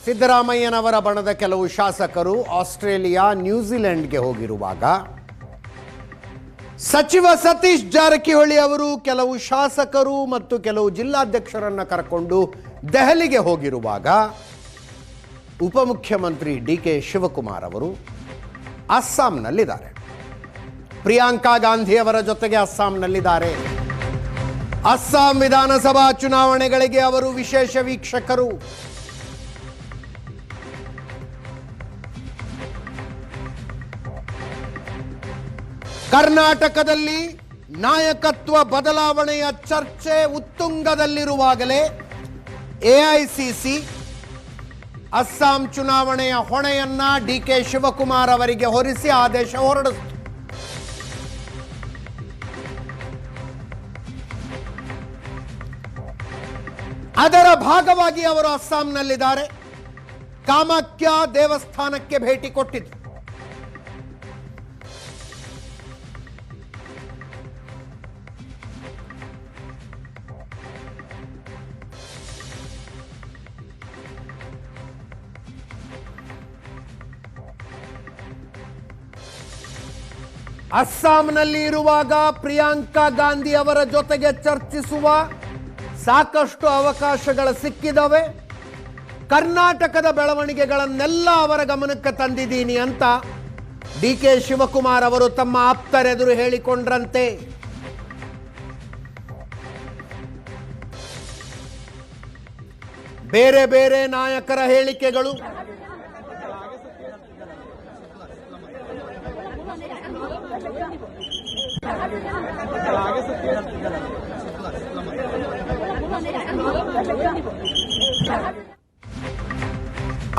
ಸಿದ್ದರಾಮಯ್ಯನವರ ಬಣದ ಕೆಲವು ಶಾಸಕರು ಆಸ್ಟ್ರೇಲಿಯಾ ನ್ಯೂಜಿಲೆಂಡ್ಗೆ ಹೋಗಿರುವಾಗ ಸಚಿವ ಸತೀಶ್ ಜಾರಕಿಹೊಳಿ ಅವರು ಕೆಲವು ಶಾಸಕರು ಮತ್ತು ಕೆಲವು ಜಿಲ್ಲಾಧ್ಯಕ್ಷರನ್ನು ಕರೆಕೊಂಡು ದೆಹಲಿಗೆ ಹೋಗಿರುವಾಗ ಉಪಮುಖ್ಯಮಂತ್ರಿ ಡಿ.ಕೆ. ಶಿವಕುಮಾರ್ ಅವರು ಅಸ್ಸಾಂನಲ್ಲಿದ್ದಾರೆ. ಪ್ರಿಯಾಂಕಾ ಗಾಂಧಿ ಅವರ ಜೊತೆಗೆ ಅಸ್ಸಾಂನಲ್ಲಿದ್ದಾರೆ. ಅಸ್ಸಾಂ ವಿಧಾನಸಭಾ ಚುನಾವಣೆಗಳಿಗೆ ಅವರು ವಿಶೇಷ ವೀಕ್ಷಕರು. ಕರ್ನಾಟಕದಲ್ಲಿ ನಾಯಕತ್ವ ಬದಲಾವಣೆಯ ಚರ್ಚೆ ಉತ್ತುಂಗದಲ್ಲಿರುವಾಗಲೇ ಎಐಸಿಸಿ ಅಸ್ಸಾಂ ಚುನಾವಣೆಯ ಹೊಣೆಯನ್ನ ಡಿ.ಕೆ. ಶಿವಕುಮಾರ್ ಅವರಿಗೆ ಹೊರಿಸಿ ಆದೇಶ ಹೊರಡಿಸಿತು. ಅದರ ಭಾಗವಾಗಿ ಅವರು ಅಸ್ಸಾಂನಲ್ಲಿದ್ದಾರೆ. ಕಾಮಾಖ್ಯ ದೇವಸ್ಥಾನಕ್ಕೆ ಭೇಟಿ ಕೊಟ್ಟಿದ್ರು. ಅಸ್ಸಾಂನಲ್ಲಿ ಇರುವಾಗ ಪ್ರಿಯಾಂಕಾ ಗಾಂಧಿ ಅವರ ಜೊತೆಗೆ ಚರ್ಚಿಸುವ ಸಾಕಷ್ಟು ಅವಕಾಶಗಳು ಸಿಕ್ಕಿದವೆ. ಕರ್ನಾಟಕದ ಬೆಳವಣಿಗೆಗಳನ್ನೆಲ್ಲ ಅವರ ಗಮನಕ್ಕೆ ತಂದಿದ್ದೀನಿ ಅಂತ ಡಿ.ಕೆ. ಶಿವಕುಮಾರ್ ಅವರು ತಮ್ಮ ಆಪ್ತರೆದುರು ಹೇಳಿಕೊಂಡ್ರಂತೆ. ಬೇರೆ ಬೇರೆ ನಾಯಕರ ಹೇಳಿಕೆಗಳು,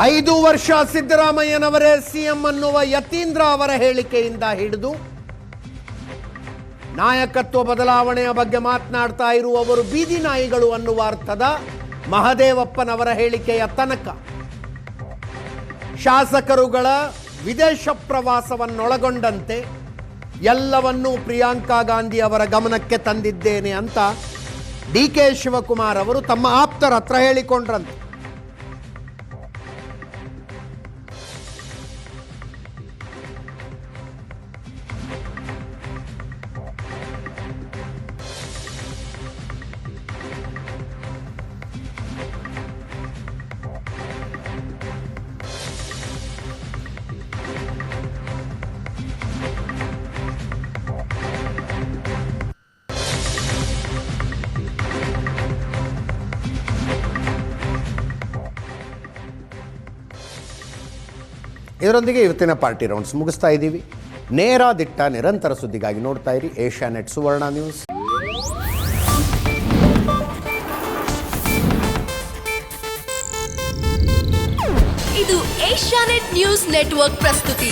ಐದು ವರ್ಷ ಸಿದ್ದರಾಮಯ್ಯನವರೇ ಸಿಎಂ ಅನ್ನುವ ಯತೀಂದ್ರ ಅವರ ಹೇಳಿಕೆಯಿಂದ ಹಿಡಿದು ನಾಯಕತ್ವ ಬದಲಾವಣೆಯ ಬಗ್ಗೆ ಮಾತನಾಡ್ತಾ ಇರುವವರು ಬೀದಿ ನಾಯಿಗಳು ಅನ್ನುವ ಅರ್ಥದ ಮಹದೇವಪ್ಪನವರ ಹೇಳಿಕೆಯ ತನಕ ಶಾಸಕರುಗಳ ವಿದೇಶ ಪ್ರವಾಸವನ್ನೊಳಗೊಂಡಂತೆ ಎಲ್ಲವನ್ನೂ ಪ್ರಿಯಾಂಕಾ ಗಾಂಧಿ ಅವರ ಗಮನಕ್ಕೆ ತಂದಿದ್ದೇನೆ ಅಂತ ಡಿ.ಕೆ. ಶಿವಕುಮಾರ್ ಅವರು ತಮ್ಮ ಆಪ್ತರ ಹತ್ರ ಹೇಳಿಕೊಂಡ್ರಂತೆ. ಇದರೊಂದಿಗೆ ಇವತ್ತಿನ ಪಾರ್ಟಿ ರೌಂಡ್ಸ್ ಮುಗಿಸ್ತಾ ಇದ್ದೀವಿ. ನೇರ ದಿಟ್ಟ ನಿರಂತರ ಸುದ್ದಿಗಾಗಿ ನೋಡ್ತಾ ಇರಿ ಏಷ್ಯಾನೆಟ್ ಸುವರ್ಣ ನ್ಯೂಸ್. ಇದು ಏಷ್ಯಾನೆಟ್ ನ್ಯೂಸ್ ನೆಟ್ವರ್ಕ್ ಪ್ರಸ್ತುತಿ.